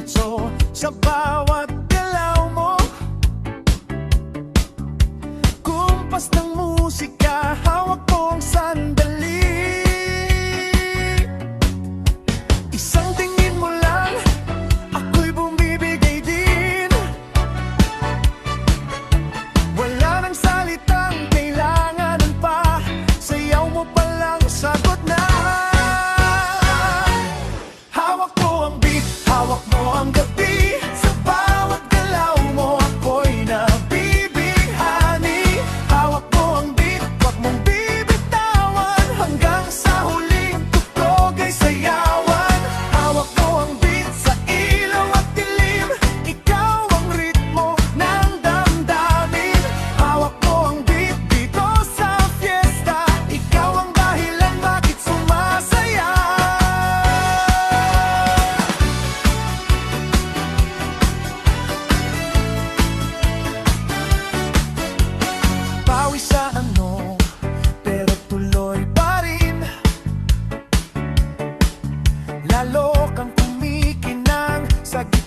diretso sa bawat galaw mo. Kumpas ng musika, hawak ko ang sandali. Isang tingin mo lang, ako'y bumibigay din. Wala nang salitang kailanganan pa, sayaw mo pa lang sagot na. Hawak ko ang beat, hawak mo ang gabi. Sa bawat galaw mo ako'y nabibighani. Hawak ko ang beat, wag mong bibitawan, hanggang sa huling tuklog ay sayawan. Hawak ko ang beat sa ilaw at dilim, ikaw ang ritmo ng damdamin. Hawak ko ang beat dito sa fiesta, ikaw ang dahilan bakit sumasaya. Bawi sa ano, pero tuloy pa rin. Lalo kang kumikinang sa gitna